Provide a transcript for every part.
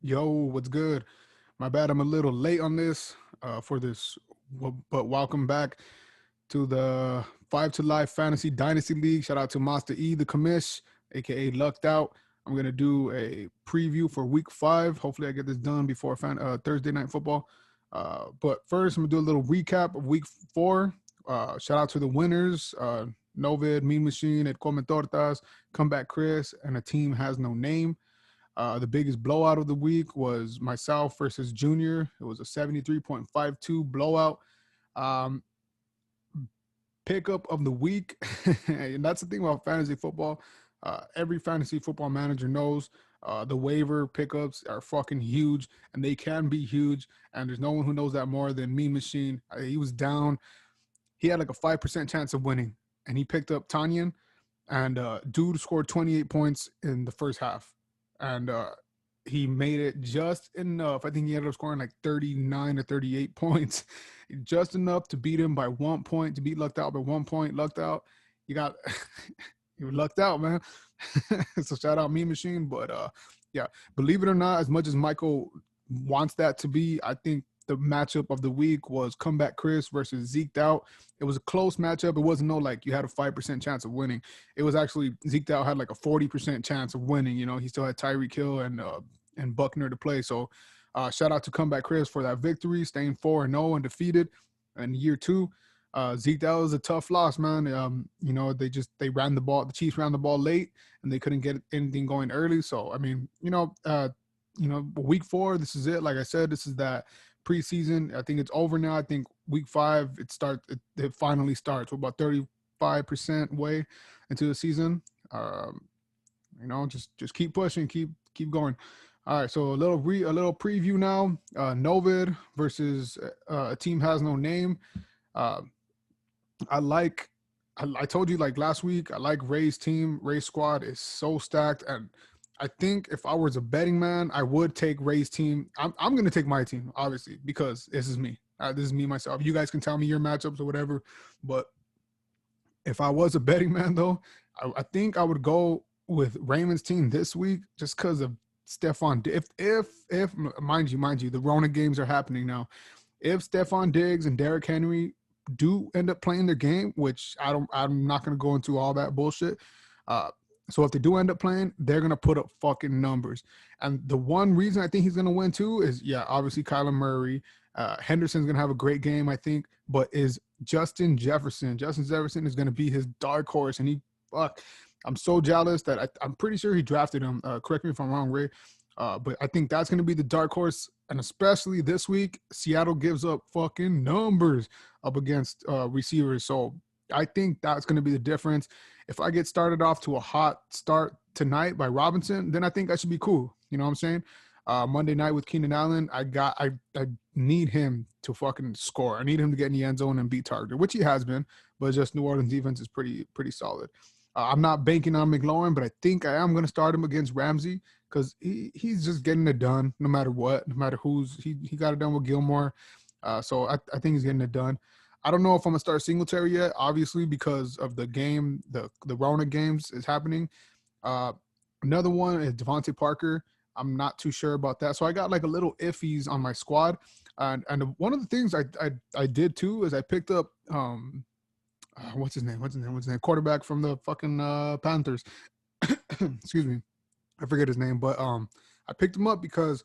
Yo, what's good? My bad, I'm a little late on this for this, but welcome back to the Five to Life Fantasy Dynasty League. Shout out to Master E, the commish, aka Lucked Out. I'm gonna do a preview for Week 5. Hopefully, I get this done before Thursday Night Football. But first, I'm gonna do a little recap of Week 4. Shout out to the winners: Novid, Mean Machine, at Come Tortas, Comeback Chris, and a team has no name. The biggest blowout of the week was myself versus Junior. It was a 73.52 blowout. Um, Pickup of the week. And that's the thing about fantasy football. Every fantasy football manager knows the waiver pickups are fucking huge, and they can be huge. And there's no one who knows that more than Mean Machine. He was down. He had like a 5% chance of winning, and he picked up Tanyan, and dude scored 28 points in the first half. And he made it just enough. I think he ended up scoring like 39 or 38 points, just enough to beat him by 1 point, to beat Lucked Out by 1 point. Lucked Out, you got you lucked out, man. So shout out Me Machine. But yeah, believe it or not, as much as Michael wants that to be, I think the matchup of the week was Comeback Chris versus Zeked Out. It was a close matchup. It wasn't no like you had a 5% chance of winning. It was actually Zeked Out had like a 40% chance of winning. You know, he still had Tyreek Hill and Buckner to play. So shout out to Comeback Chris for that victory, staying 4-0 undefeated in year 2. Zeke, that was a tough loss, man. You know, they ran the ball. The Chiefs ran the ball late, and they couldn't get anything going early. So I mean, week 4, this is it. Like I said, this is that preseason. I think it's over now. I think week 5 it finally starts. We're about 35% way into the season. Just keep pushing, keep going. All right, so a little preview now. Novid versus a team has no name. Uh, I told you like last week, I like Ray's team. Ray's squad is so stacked, and I think if I was a betting man, I would take Ray's team. I'm gonna take my team, obviously, because this is me. This is me myself. You guys can tell me your matchups or whatever, but if I was a betting man, though, I think I would go with Raymond's team this week just because of Stephon. If mind you, the Rona games are happening now. If Stephon Diggs and Derrick Henry do end up playing their game, which I'm not going to go into all that bullshit. So if they do end up playing, they're going to put up fucking numbers. And the one reason I think he's going to win too is, yeah, obviously Kyler Murray. Henderson's going to have a great game, I think, but is Justin Jefferson. Justin Jefferson is going to be his dark horse. And I'm so jealous that I'm pretty sure he drafted him. Correct me if I'm wrong, Ray. But I think that's going to be the dark horse. And especially this week, Seattle gives up fucking numbers up against receivers. So I think that's going to be the difference. If I get started off to a hot start tonight by Robinson, then I think I should be cool. You know what I'm saying? Monday night with Keenan Allen, I need him to fucking score. I need him to get in the end zone and beat Target, which he has been, but just New Orleans defense is pretty solid. I'm not banking on McLaurin, but I think I am going to start him against Ramsey because he's just getting it done no matter what, no matter he got it done with Gilmore. So I think he's getting it done. I don't know if I'm gonna start Singletary yet, obviously because of the game, the Rona games is happening. Uh, Another one is Devontae Parker. I'm not too sure about that, so I got like a little iffies on my squad. And one of the things I did too is I picked up what's his name? Quarterback from the fucking Panthers. Excuse me, I forget his name, but I picked him up because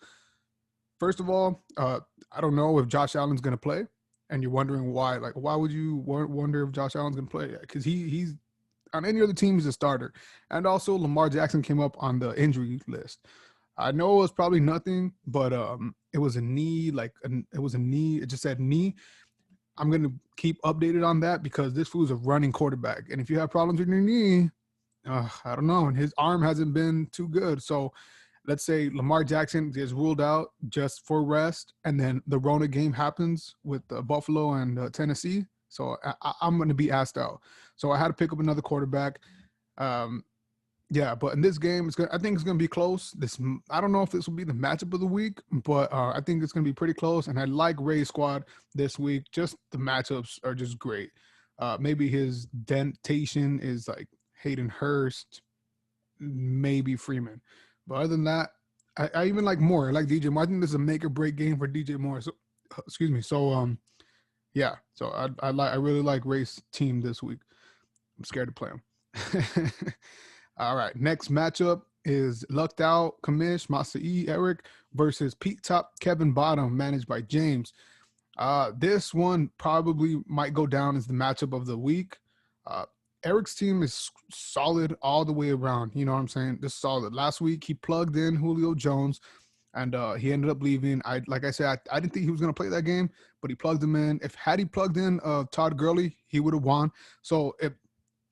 first of all, I don't know if Josh Allen's gonna play, and you're wondering why. Like, why would you wonder if Josh Allen's gonna play? Because he's on any other team, he's a starter. And also, Lamar Jackson came up on the injury list. I know it was probably nothing, but it was a knee. It was a knee. It just said knee. I'm gonna keep updated on that because this fool's a running quarterback, and if you have problems with your knee, I don't know. And his arm hasn't been too good, so let's say Lamar Jackson gets ruled out just for rest, and then the Rona game happens with Buffalo and Tennessee. So I'm going to be asked out. So I had to pick up another quarterback. Um, yeah, but in this game, I think it's going to be close. I don't know if this will be the matchup of the week, but I think it's going to be pretty close. And I like Ray's squad this week. Just the matchups are just great. Maybe his dentation is like Hayden Hurst, maybe Freeman. But other than that, I even like Moore. I like DJ Moore. I think this is a make or break game for DJ Moore. So excuse me. So yeah. So I really like Ray's team this week. I'm scared to play him. All right. Next matchup is Lucked Out Kamish Masa E Eric versus Pete Top Kevin Bottom, managed by James. This one probably might go down as the matchup of the week. Uh, Eric's team is solid all the way around. You know what I'm saying? Just solid. Last week he plugged in Julio Jones, and he ended up leaving. Like I said, I didn't think he was gonna play that game, but he plugged him in. If had he plugged in Todd Gurley, he would have won. So if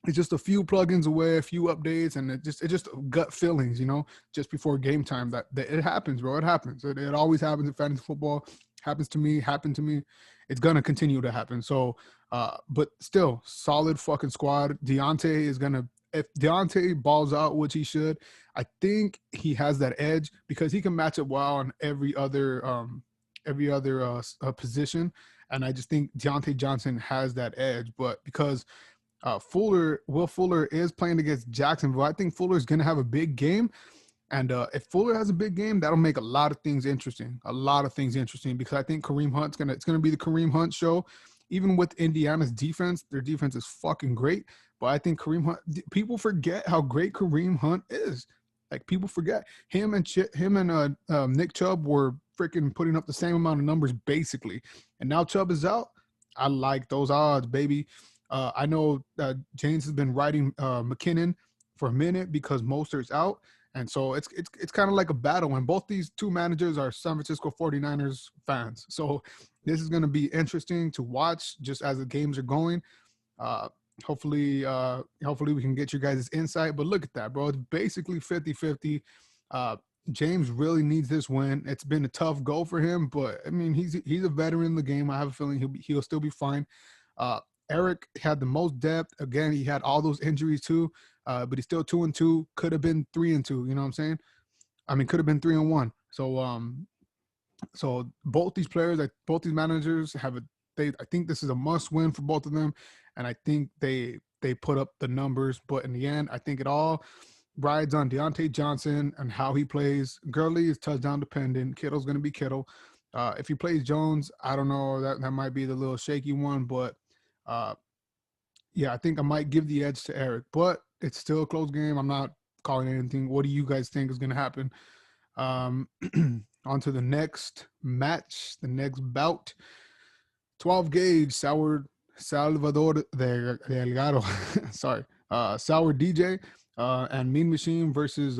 it's just a few plugins away, a few updates, and it just gut feelings, you know, just before game time. That it happens, bro. It happens. It always happens in fantasy football. Happens to me. Happened to me. It's gonna continue to happen. So, but still, solid fucking squad. Deontay is gonna. If Deontay balls out, which he should, I think he has that edge because he can match up well on every other position, and I just think Deontay Johnson has that edge. But because Will Fuller is playing against Jacksonville, I think Fuller is going to have a big game. And if Fuller has a big game, that'll make a lot of things interesting. A lot of things interesting because I think Kareem Hunt's it's gonna be the Kareem Hunt show. Even with Indiana's defense, their defense is fucking great. But I think Kareem Hunt, people forget how great Kareem Hunt is. Like people forget him and Nick Chubb were freaking putting up the same amount of numbers basically, and now Chubb is out. I like those odds, baby. I know James has been riding McKinnon for a minute because Mostert's out. And so it's kind of like a battle. And both these two managers are San Francisco 49ers fans. So this is going to be interesting to watch just as the games are going. Hopefully we can get you guys' insight. But look at that, bro. It's basically 50-50. James really needs this win. It's been a tough go for him, but I mean he's a veteran in the game. I have a feeling he'll still be fine. Eric had the most depth. Again, he had all those injuries too, but he's still 2-2. Could have been 3-2. You know what I'm saying? I mean, could have been 3-1. So both these players, both these managers I think this is a must win for both of them, and I think they put up the numbers. But in the end, I think it all rides on Deontay Johnson and how he plays. Gurley is touchdown dependent. Kittle's going to be Kittle. If he plays Jones, I don't know. That might be the little shaky one, but yeah, I think I might give the edge to Eric, but it's still a close game. I'm not calling anything. What do you guys think is going to happen? On to the next match, the next bout. 12 gauge, Salvador Delgado. Sorry. Sour DJ and Mean Machine versus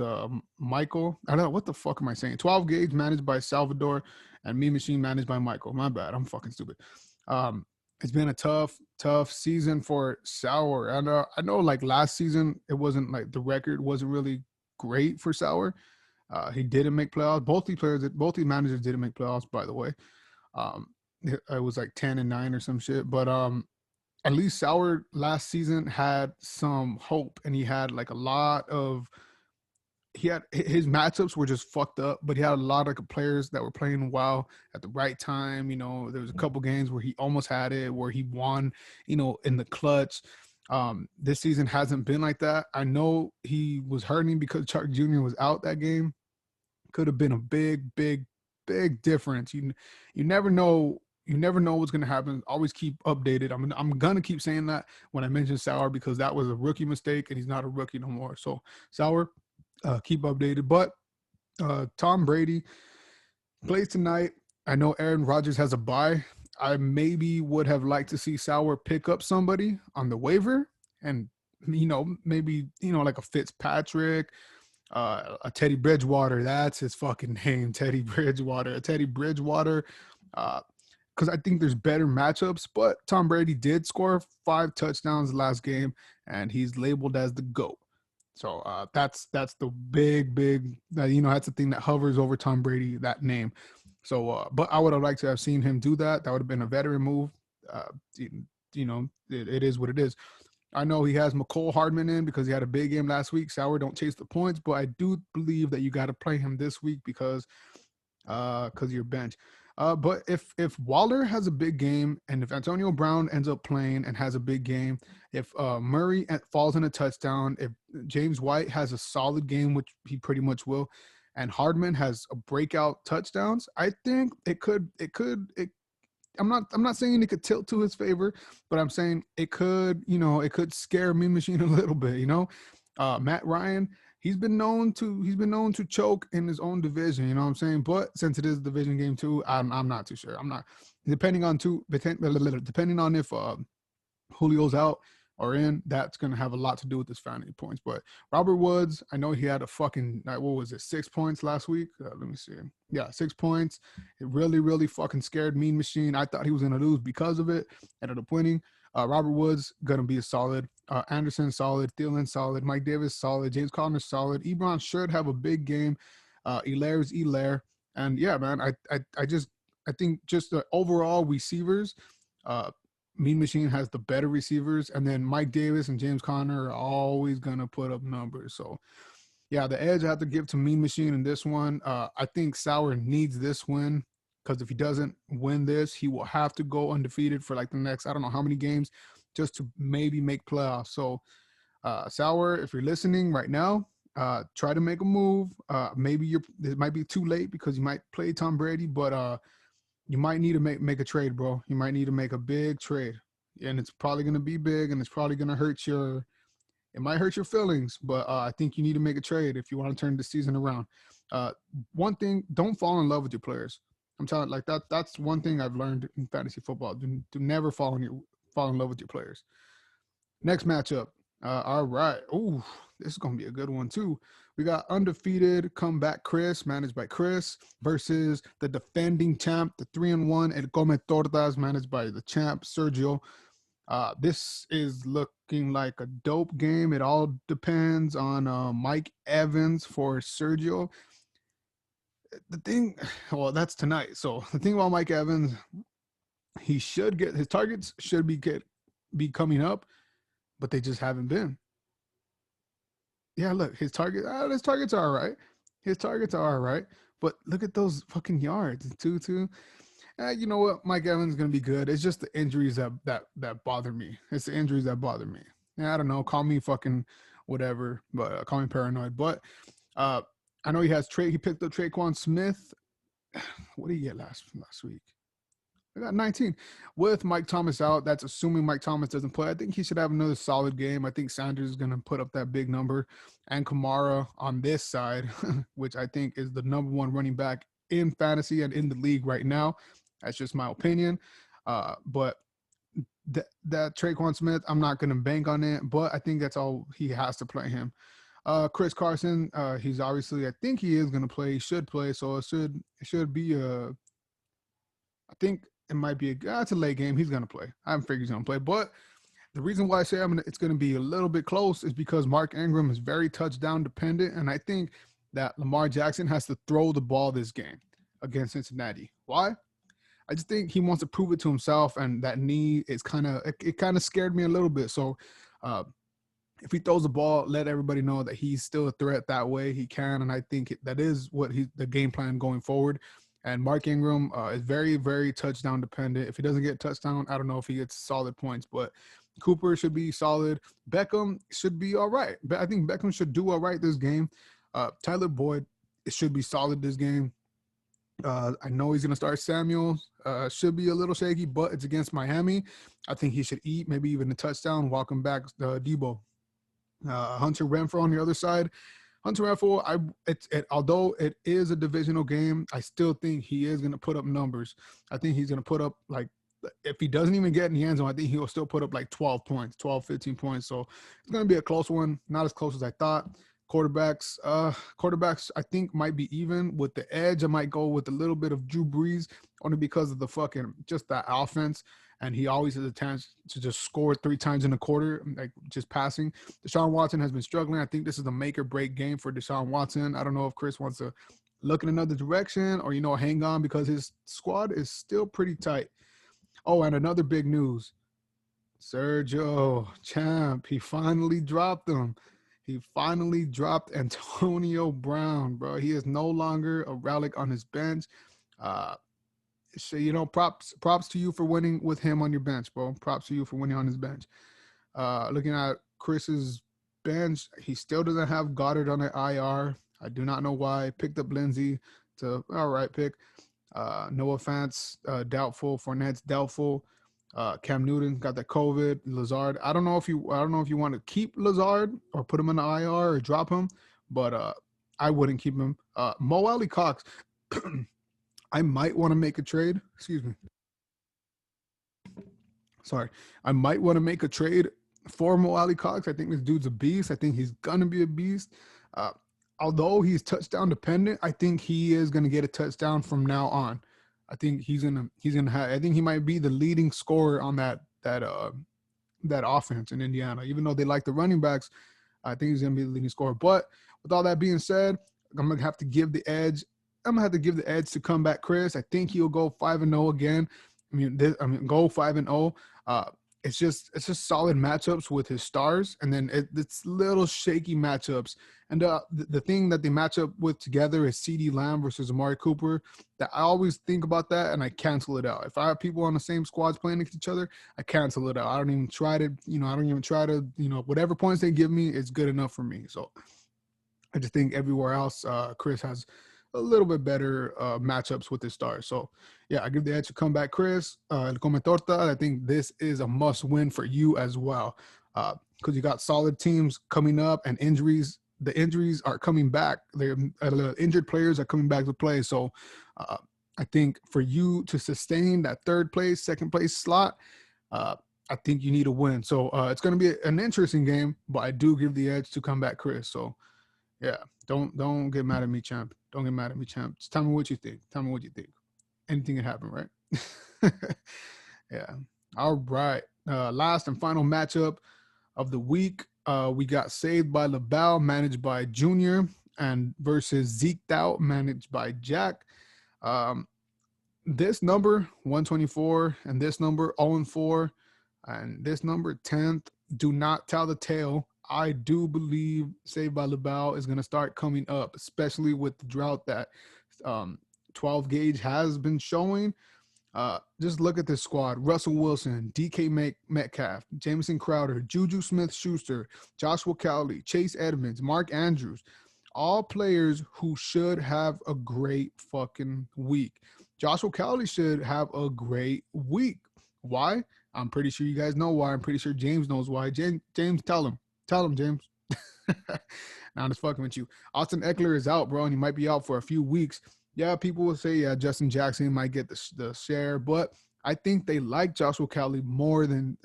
Michael. I don't know. What the fuck am I saying? 12 gauge managed by Salvador and Mean Machine managed by Michael. My bad. I'm fucking stupid. It's been a tough season for Sour. And I know like last season, it wasn't like the record wasn't really great for Sour. He didn't make playoffs. Both these managers didn't make playoffs, by the way. It was like 10-9 or some shit. But at least Sour last season had some hope, and he had like a lot of his matchups were just fucked up, but he had a lot of players that were playing well at the right time. You know, there was a couple games where he almost had it, where he won, you know, in the clutch. This season hasn't been like that. I know he was hurting because Chuck Jr. was out that game. Could have been a big difference. You never know. You never know what's going to happen. Always keep updated. I'm going to keep saying that when I mention Sour because that was a rookie mistake and he's not a rookie no more. So Sour, keep updated. But Tom Brady plays tonight. I know Aaron Rodgers has a bye. I maybe would have liked to see Sour pick up somebody on the waiver and, you know, maybe, you know, like a Fitzpatrick, a Teddy Bridgewater. That's his fucking name, Teddy Bridgewater. A Teddy Bridgewater, because I think there's better matchups. But Tom Brady did score 5 touchdowns last game, and he's labeled as the GOAT. So that's the big, you know, that's the thing that hovers over Tom Brady, that name. So, but I would have liked to have seen him do that. That would have been a veteran move. You know, it is what it is. I know he has McCole Hardman in because he had a big game last week. Sour don't chase the points, but I do believe that you got to play him this week because of your bench. But if Waller has a big game and if Antonio Brown ends up playing and has a big game, if Murray falls in a touchdown, if James White has a solid game, which he pretty much will, and Hardman has a breakout touchdowns, I think I'm not saying it could tilt to his favor, but I'm saying it could scare Mean Machine a little bit, Matt Ryan, he's been known to choke in his own division, you know what I'm saying? But since it is a division game too, I'm not too sure. I'm not depending on if Julio's out or in, that's going to have a lot to do with his fantasy points. But Robert Woods, I know he had a fucking, what was it, 6 points last week? Let me see. Yeah, 6 points. It really, really fucking scared Mean Machine. I thought he was going to lose because of it. Ended up winning. Robert Woods, going to be a solid. Anderson, solid. Thielen, solid. Mike Davis, solid. James Conner, solid. Ebron should have a big game. Hilaire's Hilaire. And yeah, man, I think just the overall receivers, Mean Machine has the better receivers, and then Mike Davis and James Conner are always gonna put up numbers. So, yeah, the edge I have to give to Mean Machine in this one. I think Sauer needs this win because if he doesn't win this, he will have to go undefeated for like the next I don't know how many games just to maybe make playoffs. So, Sauer, if you're listening right now, try to make a move. Maybe it might be too late because you might play Tom Brady, but you might need to make a trade, bro. You might need to make a big trade, and it's probably going to be big, and it's probably going to it might hurt your feelings, but I think you need to make a trade if you want to turn the season around. One thing, don't fall in love with your players. I'm telling you, like that's one thing I've learned in fantasy football. Do never fall in love with your players. Next matchup. All right. Ooh, this is going to be a good one, too. We got undefeated comeback Chris, managed by Chris, versus the defending champ, the 3-1 El Come Tortas, managed by the champ, Sergio. This is looking like a dope game. It all depends on Mike Evans for Sergio. That's tonight. So the thing about Mike Evans, he should get his targets should be coming up, but they just haven't been. Yeah, look, his targets are all right. His targets are all right, but look at those fucking yards. 2-2. You know what? Mike Evans is gonna be good. It's just the injuries that bother me. It's the injuries that bother me. Yeah, I don't know. Call me fucking whatever, but call me paranoid. But I know he picked up Traquan Smith. What did he get last week? I got 19 with Mike Thomas out. That's assuming Mike Thomas doesn't play. I think he should have another solid game. I think Sanders is going to put up that big number, and Kamara on this side, which I think is the number one running back in fantasy and in the league right now. That's just my opinion. But that Traquan Smith, I'm not going to bank on it, but I think that's all he has to play him. Chris Carson, he's obviously, I think he is going to play. He should play, so it should be I think it might be it's a late game. He's going to play. I haven't figured he's going to play. But the reason why I say it's going to be a little bit close is because Mark Ingram is very touchdown dependent. And I think that Lamar Jackson has to throw the ball this game against Cincinnati. Why? I just think he wants to prove it to himself. And that knee is it kind of scared me a little bit. So if he throws the ball, let everybody know that he's still a threat that way. He can. And I think that is what the game plan going forward. And Mark Ingram is very, very touchdown dependent. If he doesn't get a touchdown, I don't know if he gets solid points. But Cooper should be solid. Beckham should be all right. But I think Beckham should do all right this game. Tyler Boyd should be solid this game. I know he's going to start Samuel. Should be a little shaky, but it's against Miami. I think he should eat, maybe even a touchdown. Welcome back, Debo. Hunter Renfrow on the other side. Hunter Renfrow, although it is a divisional game, I still think he is going to put up numbers. I think he's going to put up, like, if he doesn't even get in the end zone, I think he'll still put up like 12 points, 12, 15 points. So it's going to be a close one, not as close as I thought. Quarterbacks, I think might be even. With the edge, I might go with a little bit of Drew Brees, only because of just that offense. And he always has a chance to just score 3 times in a quarter, like just passing. Deshaun Watson has been struggling. I think this is a make or break game for Deshaun Watson. I don't know if Chris wants to look in another direction or, hang on because his squad is still pretty tight. Oh, and another big news. Sergio, champ, he finally dropped him. He finally dropped Antonio Brown, bro. He is no longer a relic on his bench. So, props to you for winning with him on your bench, bro. Props to you for winning on his bench. Looking at Chris's bench, he still doesn't have Goddard on the IR. I do not know why. Picked up Lindsey to all right pick. Noah Fant, doubtful. Fournette's doubtful. Cam Newton got that COVID. Lazard. I don't know if you want to keep Lazard or put him in the IR or drop him, but I wouldn't keep him. Mo Alley Cox. I might want to make a trade. Excuse me. Sorry. I might want to make a trade for Mo Alley Cox. I think this dude's a beast. I think he's gonna be a beast. Uh, Although he's touchdown dependent, I think he is gonna get a touchdown from now on. I think he's gonna have. I think he might be the leading scorer on that offense in Indiana. Even though they like the running backs, I think he's gonna be the leading scorer. But with all that being said, I'm gonna have to give the edge. I'm gonna have to give the edge to comeback Chris. I think he'll go 5-0 again. Go 5-0. It's just solid matchups with his stars, and then it's little shaky matchups. And the thing that they match up with together is CeeDee Lamb versus Amari Cooper. That I always think about that, and I cancel it out. If I have people on the same squads playing against each other, I cancel it out. I don't even try to, whatever points they give me, it's good enough for me. So I just think everywhere else, Chris has a little bit better matchups with his stars. So, yeah, I give the edge to comeback Chris. El Come Torta, I think this is a must-win for you as well because you got solid teams coming up and injuries. The injuries are coming back. The injured players are coming back to play. So, I think for you to sustain that second place slot, I think you need a win. So, it's going to be an interesting game, but I do give the edge to comeback Chris. So, yeah, don't get mad at me, champ. Don't get mad at me, champ. Just tell me what you think. Anything can happen, right? Yeah. All right. Last and final matchup of the week. We got Saved by LaBelle, managed by Junior, and versus Zeked Out, managed by Jack. This number 124 and this number 0-4 and this number 10th do not tell the tale. I do believe Saved by LaBelle is going to start coming up, especially with the drought that 12 gauge has been showing. Just look at this squad: Russell Wilson, DK Metcalf, Jameson Crowder, Juju Smith-Schuster, Joshua Cowley, Chase Edmonds, Mark Andrews, all players who should have a great fucking week. Joshua Cowley should have a great week. Why? I'm pretty sure you guys know why. I'm pretty sure James knows why. James, tell him. Tell him, James. Now I'm just fucking with you. Austin Eckler is out, bro, and he might be out for a few weeks. Yeah, people will say, yeah, Justin Jackson might get the share, but I think they like Joshua Cowley more than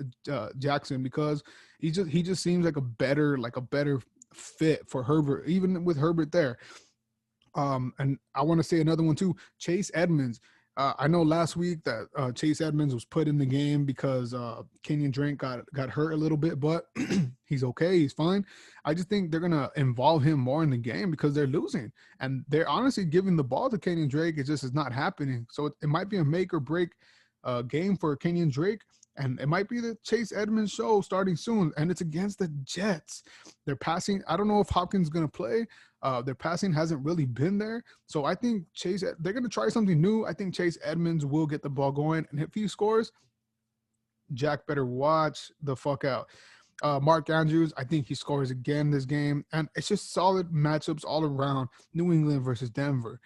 Jackson because he just seems like a better fit for Herbert, even with Herbert there. And I want to say another one too, Chase Edmonds. I know last week that Chase Edmonds was put in the game because Kenyon Drake got hurt a little bit, but he's okay. He's fine. I just think they're going to involve him more in the game because they're losing. And they're honestly giving the ball to Kenyon Drake. It just is not happening. So it might be a make or break game for Kenyon Drake. And it might be the Chase Edmonds show starting soon. And it's against the Jets. They're passing. I don't know if Hopkins is going to play. Their passing hasn't really been there. So I think they're going to try something new. I think Chase Edmonds will get the ball going. And if he scores, Jack better watch the fuck out. Mark Andrews, I think he scores again this game. And it's just solid matchups all around. New England versus Denver.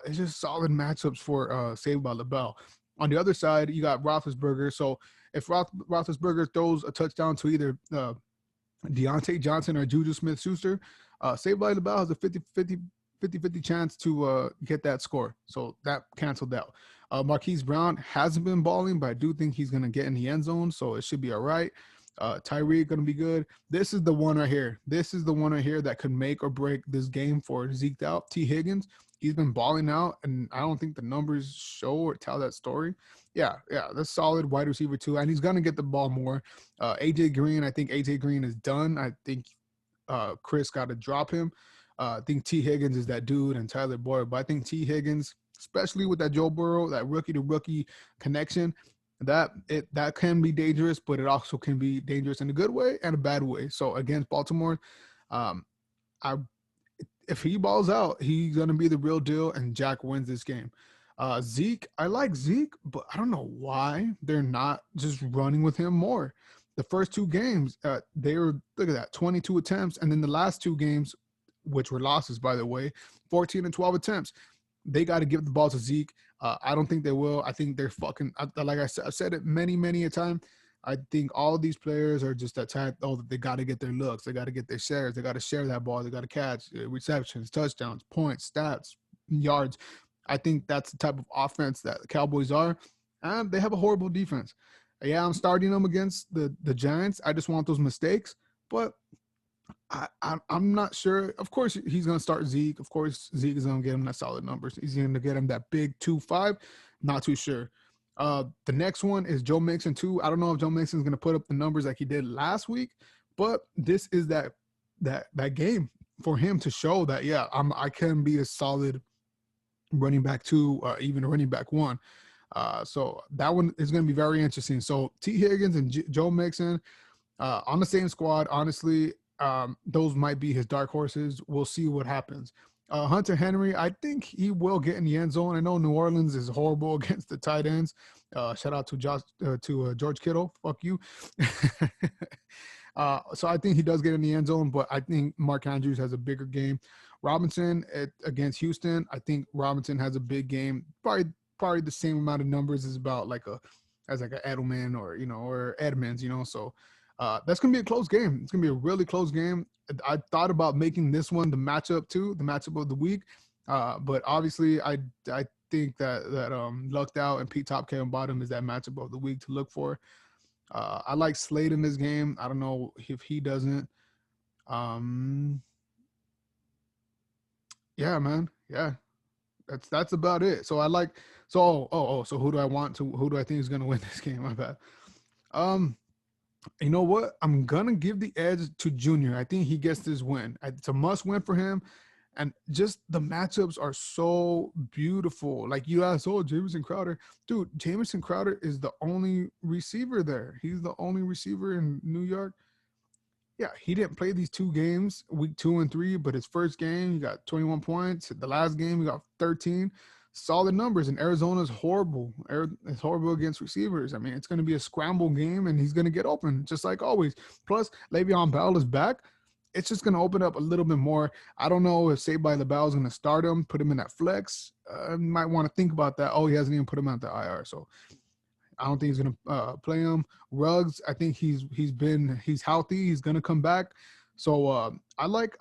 It's just solid matchups for Saved by LaBelle. On the other side, you got Roethlisberger. So if Roethlisberger throws a touchdown to either Deontay Johnson or Juju Smith-Schuster, Saved by LaBelle has a 50-50 chance to get that score. So that canceled out. Marquise Brown hasn't been balling, but I do think he's going to get in the end zone, so it should be all right. Tyreek going to be good. This is the one right here. That could make or break this game for Zeked Out. T. Higgins, he's been balling out, and I don't think the numbers show or tell that story. Yeah, that's solid wide receiver too, and he's going to get the ball more. AJ Green, I think AJ Green is done. I think Chris got to drop him. I think T. Higgins is that dude and Tyler Boyd, but I think T. Higgins, especially with that Joe Burrow, that rookie-to-rookie connection, that can be dangerous, but it also can be dangerous in a good way and a bad way. So against Baltimore, if he balls out, he's going to be the real deal, and Jack wins this game. Zeke, I like Zeke, but I don't know why they're not just running with him more. The first two games, they were, look at that, 22 attempts, and then the last two games, which were losses, by the way, 14 and 12 attempts. They got to give the ball to Zeke. I don't think they will. I think they're fucking, like I said, I've said it many, many a time. I think all these players are just that type. Oh, they got to get their looks. They got to get their shares. They got to share that ball. They got to catch receptions, touchdowns, points, stats, yards. I think that's the type of offense that the Cowboys are. And they have a horrible defense. Yeah, I'm starting them against the Giants. I just want those mistakes. But I'm not sure. Of course, he's going to start Zeke. Of course, Zeke is going to get him that solid numbers. He's going to get him that big 2-5. Not too sure. The next one is Joe Mixon too. I don't know if Joe Mixon is going to put up the numbers like he did last week, but this is that game for him to show that I can be a solid running back 2, even a running back 1. So that one is going to be very interesting. So T. Higgins and Joe Mixon on the same squad. Honestly, those might be his dark horses. We'll see what happens. Hunter Henry, I think he will get in the end zone. I know New Orleans is horrible against the tight ends. Shout out to George Kittle. Fuck you. So I think he does get in the end zone, but I think Mark Andrews has a bigger game. Robinson against Houston, I think Robinson has a big game. Probably the same amount of numbers as about as an Edelman or Edmonds. So that's gonna be a close game. It's gonna be a really close game. I thought about making this one the matchup too, the matchup of the week, but obviously I think that Lucked Out and Pete Top Kevin Bottom is that matchup of the week to look for. I like Slade in this game. I don't know if he doesn't. Yeah, man. Yeah, that's about it. So I like. So So who do I think is gonna win this game? My bad. You know what? I'm gonna give the edge to Junior. I think he gets this win. It's a must win for him. And just the matchups are so beautiful. Like you asked, Jamison Crowder. Dude, Jamison Crowder is the only receiver there. He's the only receiver in New York. Yeah, he didn't play these 2 games, week 2 and 3, but his first game, he got 21 points. The last game, he got 13. Solid numbers. And Arizona's horrible. It's horrible against receivers. I mean, it's going to be a scramble game, and he's going to get open, just like always. Plus, Le'Veon Bell is back. It's just going to open up a little bit more. I don't know if Saved by the Bell is going to start him, put him in that flex. You might want to think about that. He hasn't even put him out the IR, so I don't think he's going to play him. Ruggs, I think he's healthy. He's going to come back. So I like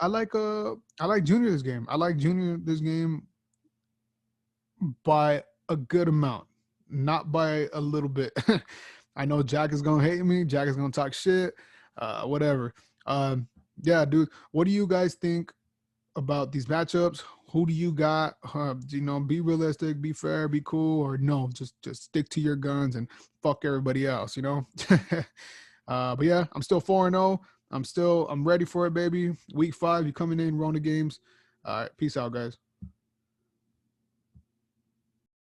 Junior this game. I like Junior this game by a good amount, not by a little bit. I know Jack is going to hate me. Jack is going to talk shit. Whatever. Yeah, dude. What do you guys think about these matchups? Who do you got? Be realistic, be fair, be cool, or no, just stick to your guns and fuck everybody else, But yeah, I'm still 4-0. I'm ready for it, baby. Week 5, you coming in, Rona games. All right, peace out, guys.